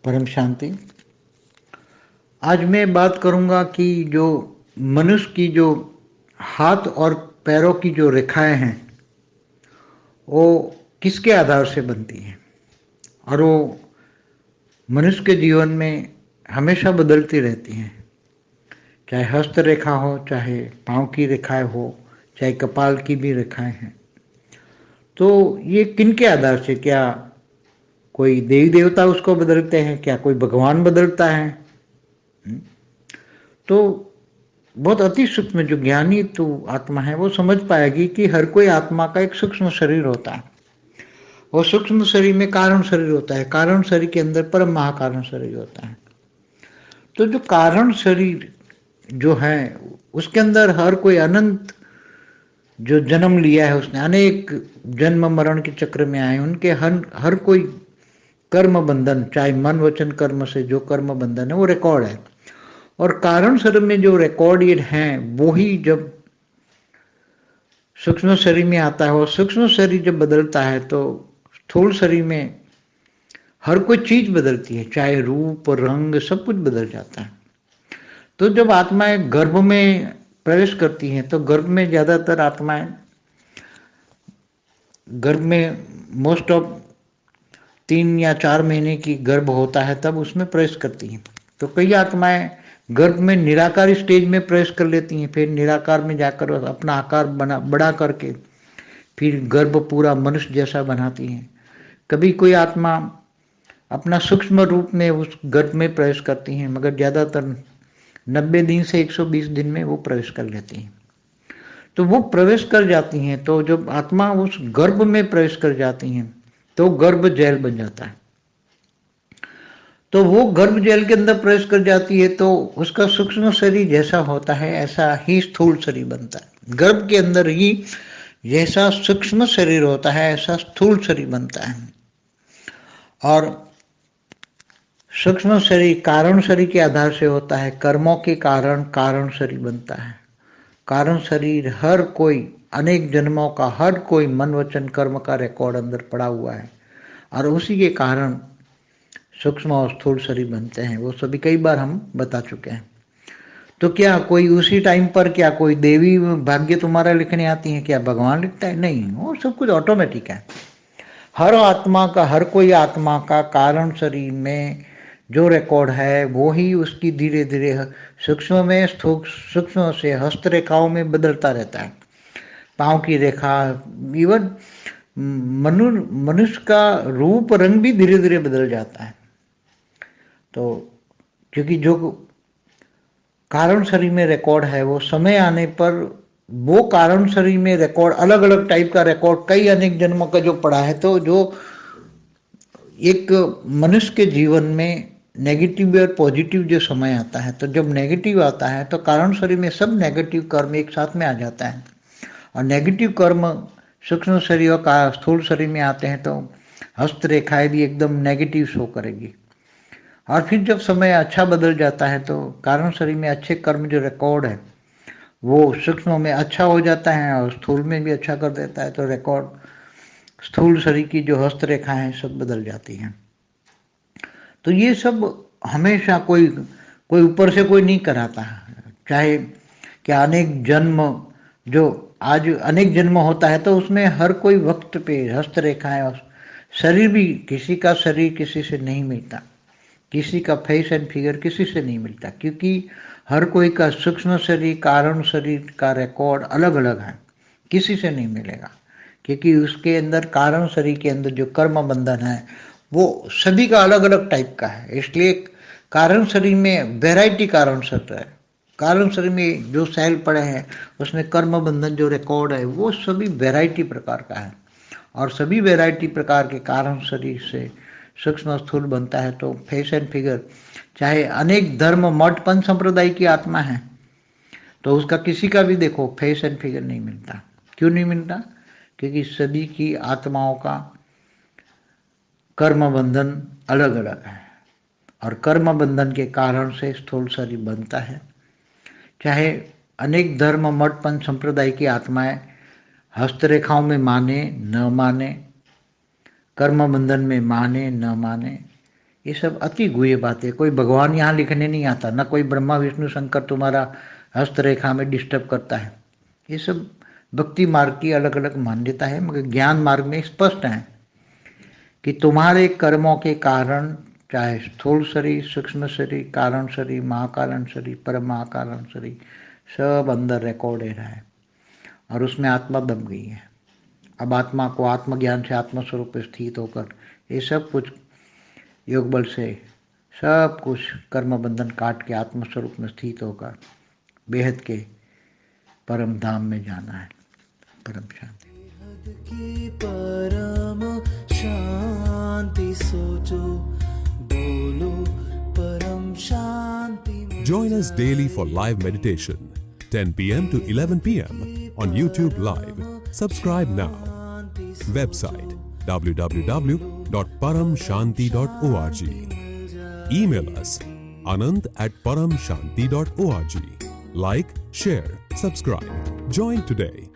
परम शांति। आज मैं बात करूंगा कि जो मनुष्य की जो हाथ और पैरों की जो रेखाएं हैं वो किसके आधार से बनती हैं और वो मनुष्य के जीवन में हमेशा बदलती रहती हैं। चाहे हस्त रेखा हो, चाहे पांव की रेखाएं हो, चाहे कपाल की भी रेखाएं हैं, तो ये किनके आधार से? क्या कोई देवी देवता उसको बदलते हैं? क्या कोई भगवान बदलता है? तो बहुत अति सूक्ष्म जो ज्ञानी तो आत्मा है वो समझ पाएगी कि हर कोई आत्मा का एक सूक्ष्म शरीर होता है। वो सूक्ष्म शरीर में कारण शरीर होता है, कारण शरीर के अंदर परम महाकारण शरीर होता है। तो जो कारण शरीर जो है उसके अंदर हर कोई अनंत जो जन्म लिया है, उसने अनेक जन्म मरण के चक्र में आए, उनके हर कोई कर्म बंधन, चाहे मन वचन कर्म से जो कर्म बंधन है वो रिकॉर्ड है। और कारण शरीर में जो रिकॉर्डेड हैं वो ही जब सूक्ष्म शरीर में आता है, और सूक्ष्म शरीर जब बदलता है तो स्थूल शरीर में हर कोई चीज बदलती है, चाहे रूप रंग सब कुछ बदल जाता है। तो जब आत्माएं गर्भ में प्रवेश करती हैं तो गर्भ में ज्यादातर आत्माएं गर्भ में मोस्ट ऑफ 3 या 4 महीने की गर्भ होता है तब उसमें प्रवेश करती हैं। तो कई आत्माएं गर्भ में निराकार स्टेज में प्रवेश कर लेती हैं, फिर निराकार में जाकर अपना आकार बड़ा करके फिर गर्भ पूरा मनुष्य जैसा बनाती हैं। कभी कोई आत्मा अपना सूक्ष्म रूप में उस गर्भ में प्रवेश करती हैं, मगर ज़्यादातर 90 दिन से 120 दिन में वो प्रवेश कर लेती हैं। तो वो प्रवेश कर जाती हैं, तो जब आत्मा उस गर्भ में प्रवेश कर जाती हैं तो गर्भ जेल बन जाता है। तो वो गर्भ जेल के अंदर प्रवेश कर जाती है तो उसका सूक्ष्म शरीर जैसा होता है ऐसा ही स्थूल शरीर बनता है। गर्भ के अंदर ही जैसा सूक्ष्म शरीर होता है ऐसा स्थूल शरीर बनता है। और सूक्ष्म शरीर कारण शरीर के आधार से होता है, कर्मों के कारण कारण शरीर बनता है। कारण शरीर हर कोई अनेक जन्मों का हर कोई मन वचन कर्म का रिकॉर्ड अंदर पड़ा हुआ है, और उसी के कारण सूक्ष्म और स्थूल शरीर बनते हैं। वो सभी कई बार हम बता चुके हैं। तो क्या कोई उसी टाइम पर क्या कोई देवी भाग्य तुम्हारा लिखने आती है? क्या भगवान लिखता है? नहीं, वो सब कुछ ऑटोमेटिक है। हर आत्मा का, हर कोई आत्मा का कारण शरीर में जो रिकॉर्ड है वो ही उसकी धीरे धीरे सूक्ष्म में सूक्ष्म से हस्त रेखाओं में बदलता रहता है। पांव की रेखा, इवन मनुष्य का रूप रंग भी धीरे धीरे बदल जाता है। तो क्योंकि जो कारण शरीर में रिकॉर्ड है वो समय आने पर वो कारण शरीर में रिकॉर्ड अलग अलग टाइप का रिकॉर्ड कई अनेक जन्मों का जो पड़ा है, तो जो एक मनुष्य के जीवन में नेगेटिव और पॉजिटिव जो समय आता है, तो जब नेगेटिव आता है तो कारण शरीर में सब नेगेटिव कर्म एक साथ में आ जाता है, और नेगेटिव कर्म सूक्ष्म शरीर का स्थूल शरीर में आते हैं तो हस्त रेखाएं भी एकदम नेगेटिव शो करेगी। और फिर जब समय अच्छा बदल जाता है तो कारण शरीर में अच्छे कर्म जो रिकॉर्ड है वो सूक्ष्म में अच्छा हो जाता है और स्थूल में भी अच्छा कर देता है, तो रिकॉर्ड स्थूल शरीर की जो हस्त रेखाएं हैं सब बदल जाती हैं। तो ये सब हमेशा कोई कोई ऊपर से कोई नहीं कराता है। चाहे क्या अनेक जन्म जो आज अनेक जन्म होता है तो उसमें हर कोई वक्त पे हस्त रेखाएं और शरीर भी, किसी का शरीर किसी से नहीं मिलता, किसी का फेस एंड फिगर किसी से नहीं मिलता, क्योंकि हर कोई का सूक्ष्म शरीर कारण शरीर का रिकॉर्ड अलग अलग है, किसी से नहीं मिलेगा। क्योंकि उसके अंदर कारण शरीर के अंदर जो कर्म बंधन है वो सभी का अलग अलग टाइप का है, इसलिए कारण शरीर में वैरायटी कारण शरीर है। कारण शरीर में जो सेल पड़े हैं उसमें कर्म बंधन जो रिकॉर्ड है वो सभी वैरायटी प्रकार का है, और सभी वैरायटी प्रकार के कारण शरीर से सूक्ष्म स्थूल बनता है। तो फेस एंड फिगर, चाहे अनेक धर्म मठ पंच संप्रदाय की आत्मा है तो उसका किसी का भी देखो फेस एंड फिगर नहीं मिलता। क्यों नहीं मिलता? क्योंकि सभी की आत्माओं का कर्म बंधन अलग अलग है, और कर्म बंधन के कारण से स्थूल शरीर बनता है। चाहे अनेक धर्म मठ पंच संप्रदाय की आत्माएं हस्तरेखाओं में माने न माने, कर्म बंधन में माने न माने, ये सब अति गुह्य बातें। कोई भगवान यहाँ लिखने नहीं आता, ना कोई ब्रह्मा विष्णु शंकर तुम्हारा हस्तरेखा में डिस्टर्ब करता है। ये सब भक्ति मार्ग की अलग अलग मान्यता है, मगर ज्ञान मार्ग में स्पष्ट है कि तुम्हारे कर्मों के कारण, चाहे स्थूल शरीर, सूक्ष्म शरीर, कारण शरीर, महाकारण शरीर, परम महाकारण शरीर, सब अंदर रिकॉर्ड है रहा है और उसमें आत्मा दब गई है। अब आत्मा को आत्मज्ञान से आत्मस्वरूप पे स्थित होकर ये सब कुछ योग बल से सब कुछ कर्म बंधन काट के आत्मस्वरूप में स्थित होकर बेहद के परम धाम में जाना है। परम शांति की परम शांति सोचो, बोलो परम शांति। Join us daily for live meditation, 10 p.m. to 11 p.m. on YouTube Live. Subscribe now. Website www.paramshanti.org. Email us anant@paramshanti.org. Like, share, subscribe. Join today.